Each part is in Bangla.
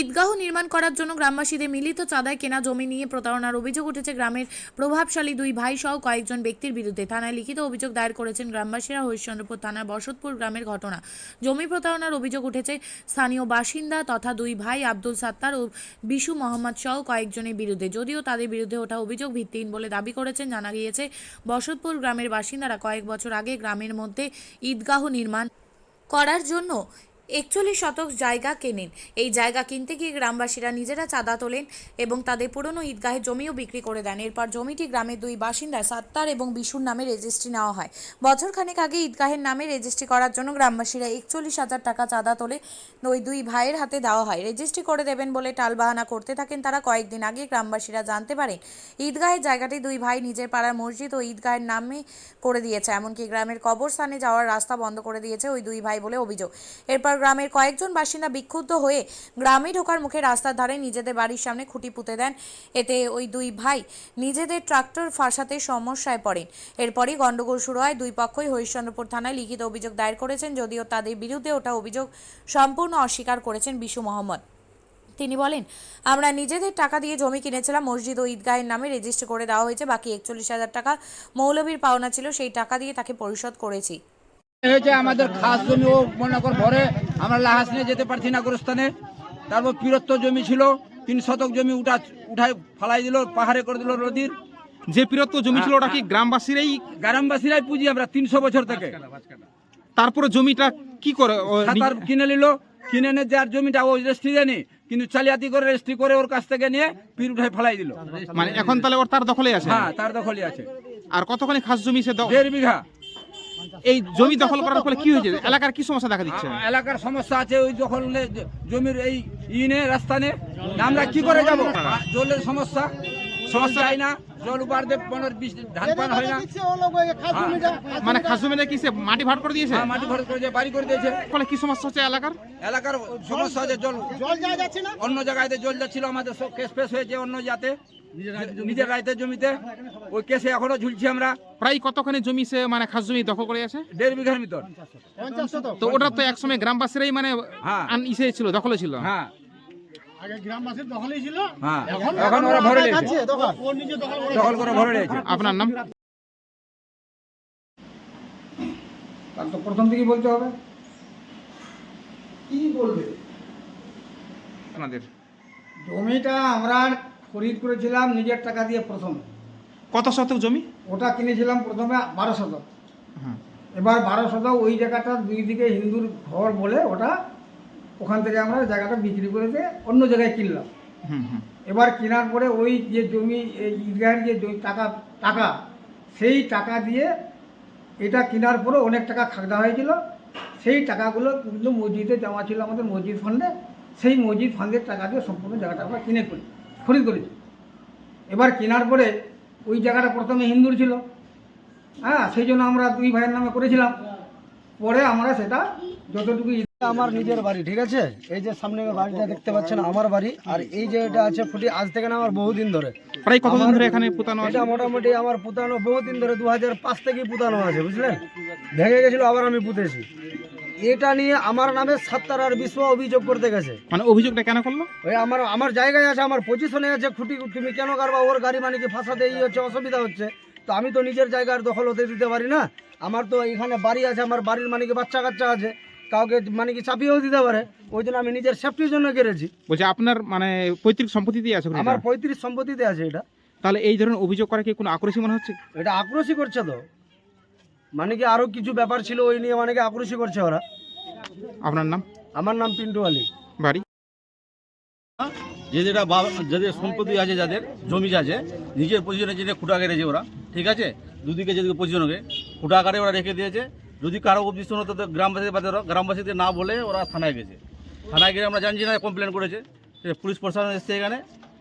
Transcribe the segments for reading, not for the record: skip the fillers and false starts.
ঈদগাহ নির্মাণ করার জন্য গ্রামবাসীদের মিলিত চাঁদায় কেনা জমি নিয়ে প্রতারণার অভিযোগ উঠেছে গ্রামের প্রভাবশালী দুই ভাই সহ কয়েকজন ব্যক্তির বিরুদ্ধে। থানায় লিখিত অভিযোগ দায়ের করেছেন গ্রামবাসীরা। হরিশ্চন্দ্রপুর থানার বসতপুর গ্রামের ঘটনা। জমি প্রতারণার অভিযোগ উঠেছে স্থানীয় বাসিন্দা তথা দুই ভাই আব্দুল সাত্তার ও বিশু মোহাম্মদ সহ কয়েকজনের বিরুদ্ধে। যদিও তাদের বিরুদ্ধে ওঠা অভিযোগ ভিত্তিহীন বলে দাবি করেছেন। জানা গিয়েছে, বসতপুর গ্রামের বাসিন্দারা কয়েক বছর আগে গ্রামের মধ্যে ঈদগাহ নির্মাণ করার জন্য 41 শতক জায়গা কেনেন। এই জায়গা কিনতে গিয়ে গ্রামবাসীরা নিজেরা চাঁদা তোলেন এবং তাদের পুরনো ঈদগাহের জমিও বিক্রি করে দেন। এরপর জমিটি গ্রামের দুই বাসিন্দা সাত্তার এবং বিশুর নামে রেজিস্ট্রি নেওয়া হয়। বছরখানেক আগে ঈদগাহের নামে রেজিস্ট্রি করার জন্য গ্রামবাসীরা 41,000 টাকা চাঁদা তোলে ওই দুই ভাইয়ের হাতে দেওয়া হয়। রেজিস্ট্রি করে দেবেন বলে টালবাহানা করতে থাকেন তারা। কয়েকদিন আগে গ্রামবাসীরা জানতে পারেন ঈদগাহের জায়গাটি দুই ভাই নিজের পাড়ার মসজিদ ও ঈদগাহের নামে করে দিয়েছে। এমনকি গ্রামের কবরস্থানে যাওয়ার রাস্তা বন্ধ করে দিয়েছে ওই দুই ভাই বলে অভিযোগ। এরপর গ্রামের কয়েকজন বাসিন্দা বিক্ষুব্ধ হয়ে গ্রামে ঢোকার মুখে রাস্তার ধারে নিজেদের বাড়ির সামনে খুঁটি পুঁতে দেন। এতে ওই দুই ভাই নিজেদের ট্রাক্টর ফাঁসাতে সমস্যায় পড়েন। এরপরই গন্ডগোল শুরু হয়। দুই পক্ষই হরিশ্চন্দ্রপুর থানায় লিখিত অভিযোগ দায়ের করেছেন। যদিও তাদের বিরুদ্ধে ওঠা অভিযোগ সম্পূর্ণ অস্বীকার করেছেন বিশু মোহাম্মদ। তিনি বলেন, আমরা নিজেদের টাকা দিয়ে জমি কিনেছিলাম, মসজিদ ও ঈদগাহের নামে রেজিস্ট্রি করে দেওয়া হয়েছে। বাকি 41,000 টাকা মৌলবীর পাওনা ছিল, সেই টাকা দিয়ে তাকে পরিশোধ করেছি। হয়েছে আমাদের খাস জমি, ও মনে কর ভরে আমরা লাহাস নিয়ে যেতে পারছি না গোরস্থানে। তারপর পিরত্ব জমি ছিল, 3 শতক জমি উঠায় ফালাই দিল, পাহাড়ে করে দিল নদীর। যে পিরত্ব জমি ছিল ওটা কি গ্রামবাসীরাই পুঁজি আমরা 300 বছর থেকে। তারপরে জমিটা কি করে সাতার কিনে নিল, কিনে নিয়ে যার জমিটা ও রেজিস্ট্রি জানি, কিন্তু চালিয়াতি করে রেজিস্ট্রি করে ওর কাছ থেকে নিয়ে পীর উঠায় ফালাই দিল। মানে এখন তাহলে ওর তার দখলে আছে? হ্যাঁ, তার দখলই আছে। আর কতখানি খাস জমি সে 1.5 বিঘা। এই জমি দখল করার ফলে কি হয়েছে? এলাকার কি সমস্যা দেখা দিচ্ছে? এলাকার সমস্যা আছে, ওই দখল জমির এই রাস্তা নে আমরা কি করে যাব? জলের সমস্যা যায় না, জল উপার দেব 15-20 ধান পান হয় না। মানে খাস জমিটা কি সে মাটি ভাট করে দিয়েছে? মাটি ভরে করে বাড়ি করে দিয়েছে। ফলে কি সমস্যা হচ্ছে এলাকার সমস্যা আছে, জল যাচ্ছে না। অন্য জায়গায় জল যাচ্ছিল, আমাদের সব কেস ফেস হয়েছে অন্য জাতে, নিজের রাইতের জমিতে। ওই কেসে এখনো ঝুলছি আমরা। প্রায় কতখানি জমি সে মানে খাস জমি দখল করে আছে? 1.5 বিঘার ভিতর। তো ওটা তো একসময় গ্রামবাসীরাই মানে ইসে ছিল, দখলে ছিল। হ্যাঁ, আগে গ্রামবাসীর দখলেই ছিল, এখন ওরা ভরে নিয়েছে, দখল করে ভরে নিয়েছে। আপনার নাম? তার তো প্রথম থেকেই বলতে হবে। কি বলবে? আপনাদের জমিটা আমরা খরিদ করেছিলাম নিজের টাকা দিয়ে। প্রথমে কত শতক জমি? ওটা কিনেছিলাম প্রথমে 12 শতক। হ্যাঁ। এবার 12 শতক ওই জায়গাটা দুই দিকে হিন্দুর ঘর বলে ওটা, ওখান থেকে আমরা জায়গাটা বিক্রি করে দিয়ে অন্য জায়গায় কিনলাম। এবার কেনার পরে ওই যে জমি, এই ঈদগাহের যে টাকা সেই টাকা দিয়ে এটা কেনার পরে অনেক টাকা খাগদা হয়েছিল। সেই টাকাগুলো কিন্তু মসজিদে জমা ছিল, আমাদের মসজিদ ফান্ডে। সেই মসজিদ ফান্ডের টাকা দিয়ে সম্পূর্ণ জায়গাটা আমরা খরিদ করেছি। এবার কেনার পরে ওই জায়গাটা প্রথমে হিন্দুর ছিল, হ্যাঁ, সেই জন্য আমরা দুই ভাইয়ের নামে করেছিলাম। পরে আমরা সেটা যতটুকু, আমার নিজের বাড়ি, ঠিক আছে, এই যে সামনে বাড়িটা দেখতে পাচ্ছেন আমার বাড়ি। আর এই যে এটা আছে ফুটি, আজ থেকে না আমার বহুদিন ধরে। প্রায় কতদিন ধরে এখানে পুতানো আছে? এটা মোটামুটি আমার পুতানো বহুদিন ধরে, 2005 থেকেই পুতানো আছে, বুঝলেন। ভেঙে গেছিল, আবার আমি পুঁতেছি। এটা নিয়ে আমার নামে সাত্তার আর বিশ্ব অভিযোগ করতে গেছে। মানে অভিযোগটা কেন করলো? ওই আমার জায়গায় আছে, আমার পজিশনে আছে খুঁটি, তুমি কেন কারবা? ওর গাড়ি মানে কি ফাঁসাতে হচ্ছে, অসুবিধা হচ্ছে। তো আমি তো নিজের জায়গার দখল হতে দিতে পারি না। আমার তো এখানে বাড়ি আছে, আমার বাড়ির মানে কি বাচ্চা কাচ্চা আছে, কাউকে মানে কি চাপিয়েও দিতে পারে। ওই জন্য আমি নিজের সেফটির জন্য কেড়েছি। বলছে আপনার মানে পৈতৃক সম্পত্তিতে আছে? আমার পৈতৃক সম্পত্তিতে আছে এটা। তাহলে এই ধরনের অভিযোগ করা কি কোনো আক্রোশী মনে হচ্ছে? এটা আক্রোশী করছে তো, মানে কি আরো কিছু ব্যাপার ছিল ওই নিয়ে, মানে কি আক্রোশী করছে ওরা। আপনার নাম? আমার নাম পিন্টু আলী। বাড়ি? যাদের সম্পত্তি আছে, যাদের জমি আছে, নিজের পজিশনে যেটা খুঁটা কেটেছে ওরা, ঠিক আছে, দুদিকে যেদিকে পজিশনকে খুঁটা আকারে ওরা রেখে দিয়েছে। যদি কারো অবজেকশন হতো তো গ্রামবাসীদের না বলে ওরা থানায় গেছে। থানায় গিয়ে আমরা জানছি না, কমপ্লেন করেছে। পুলিশ প্রশাসন এসছে, এখানে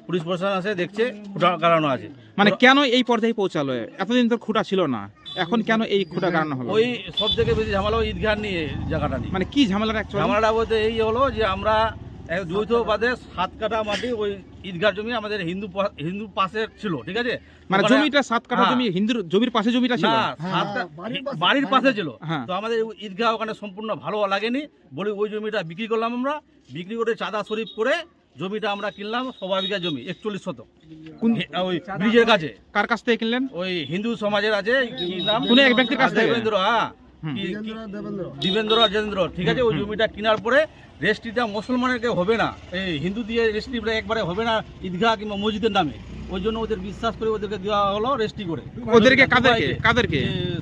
পুলিশ প্রশাসন আসে, দেখছে খুঁটা গাড়ানো আছে। মানে কেন এই পর্যায়ে পৌঁছালো? এতদিন তো খুঁটা ছিল না, এখন কেন এই খুঁটা গাড়ানো হলো? ওই সব থেকে বেশি ঝামেলা ওই ঈদগাহ নিয়ে, জায়গাটা নিয়ে। মানে কি ঝামেলা? ঝামেলাটা বলতে এই হলো যে আমরা যৌথ বাদে 7 কাঠা মাটি ওই ঈদগাহ জমি আমাদের হিন্দু পাশে ছিল, ঠিক আছে। মানে জমিটা 7 কাঠা জমি হিন্দুর জমির পাশে জমিটা ছিল, বাড়ির পাশে ছিল। তো আমাদের ঈদগাহ ওখানে সম্পূর্ণ ভালো লাগেনি বলে ওই জমিটা বিক্রি করলাম আমরা। বিক্রি করে চাঁদা শরীফ করে জমিটা আমরা কিনলাম সবা বিঘা জমি 41 শতক কোন ওই ব্রিজের কাছে। কার কাছ থেকে কিনলেন? ওই হিন্দু সমাজের আছে কি নাম? কোন এক ব্যক্তির কাছ থেকে? দেবেন্দ্র, হ্যাঁ দেবেন্দ্র রাজেন্দ্র, ঠিক আছে। ওই জমিটা কেনার পরে রেজিস্ট্রিটা মুসলমানের হবে না, এই হিন্দু দিয়ে রেজিস্ট্রিটা একবারে হবে না ঈদগাহ কিংবা মসজিদের নামে। ওই জন্য ওদের বিশ্বাস করে ওদেরকে দেওয়া হলো রেজিস্ট্রি করে। ওদেরকে কাদেরকে?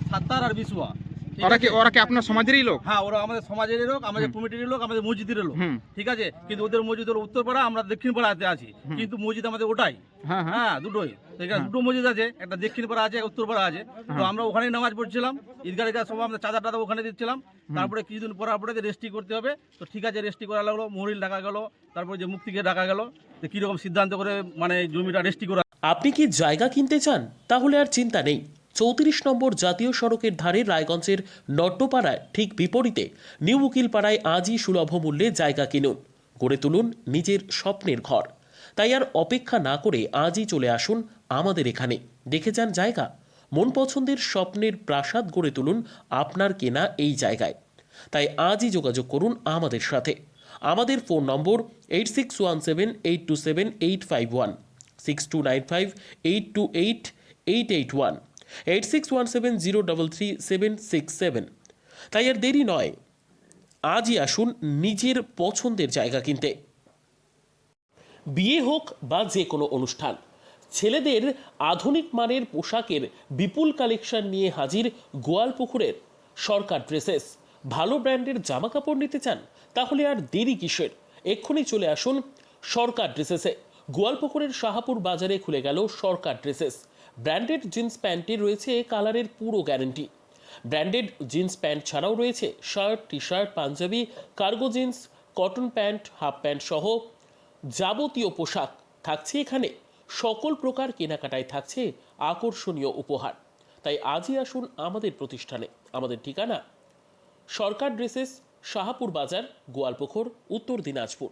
সাত্তার আর বিশুয়া। ঠিক ওরা আছে? কি আপনার সমাজেরই লোক? হ্যাঁ, ওরা আমাদের সমাজের লোক, আমাদের কমিটির লোক, আমাদের মসজিদের লোক, ঠিক আছে। কিন্তু ওদের মসজিদ হলো উত্তরপাড়া, আমরা দক্ষিণ পাড়াতে আছি, কিন্তু মসজিদ আমাদের ওটাই। হ্যাঁ হ্যাঁ হ্যাঁ, দুটোই। তো এখানে দুটো মসজিদ আছে, একটা দক্ষিণ পাড়া আছে, উত্তর পাড়া আছে। তো আমরা ওখানেই নামাজ পড়ছিলাম, ঈদগাহ সব আমরা চাঁদা টাদা ওখানে দিচ্ছিলাম। তারপরে কিছুদিন পরে রেজিস্ট্রি করতে হবে, তো ঠিক আছে রেজিস্ট্রি করা লাগলো, মহরিল ডাকা গেল, তারপরে যে মুক্তিকে ডাকা গেল, তো কীরকম সিদ্ধান্ত করে মানে জমিটা রেজিস্ট্রি করা। আপনি কি জায়গা কিনতে চান? তাহলে আর চিন্তা নেই। 34 নম্বর জাতীয় সড়কের ধারে রায়গঞ্জের নট্টপাড়ায় ঠিক বিপরীতে নিউ উকিলপাড়ায় আজই সুলভ মূল্যে জায়গা কিনুন, গড়ে তুলুন নিজের স্বপ্নের ঘর। তাই আর অপেক্ষা না করে আজই চলে আসুন আমাদের এখানে, দেখে যান জায়গা। মন পছন্দের স্বপ্নের প্রাসাদ গড়ে তুলুন আপনার কেনা এই জায়গায়। তাই আজই যোগাযোগ করুন আমাদের সাথে। আমাদের ফোন নম্বর 8617827851, 6295828881, 8617033767। তাই আর দেরি নয়, আজই আসুন নিজের পছন্দের জায়গা কিনতে। বিয়ে হোক বা যে কোনো অনুষ্ঠান, ছেলেদের আধুনিক মানের পোশাকের বিপুল কালেকশন নিয়ে হাজির গোয়ালপুকুরের সরকার ড্রেসেস। ভালো ব্র্যান্ডের জামা কাপড় নিতে চান? তাহলে আর দেরি কিসের, এক্ষুনি চলে আসুন সরকার ড্রেসেসে। গোয়ালপুকুরের শাহাপুর বাজারে খুলে গেল সরকার ড্রেসেস। ব্র্যান্ডেড জিন্স প্যান্টের রয়েছে কালারের পুরো গ্যারেন্টি। ব্র্যান্ডেড জিন্স প্যান্ট ছাড়াও রয়েছে shirt, T shirt, Punjabi, cargo jeans, cotton pant, half pant সহ যাবতীয় পোশাক থাকছে এখানে। সকল প্রকার কেনাকাটায় থাকছে আকর্ষণীয় উপহার। তাই আজই আসুন আমাদের প্রতিষ্ঠানে। আমাদের ঠিকানা সরকার ড্রেসেস, শাহাপুর বাজার, গোয়ালপুকুর, উত্তর দিনাজপুর।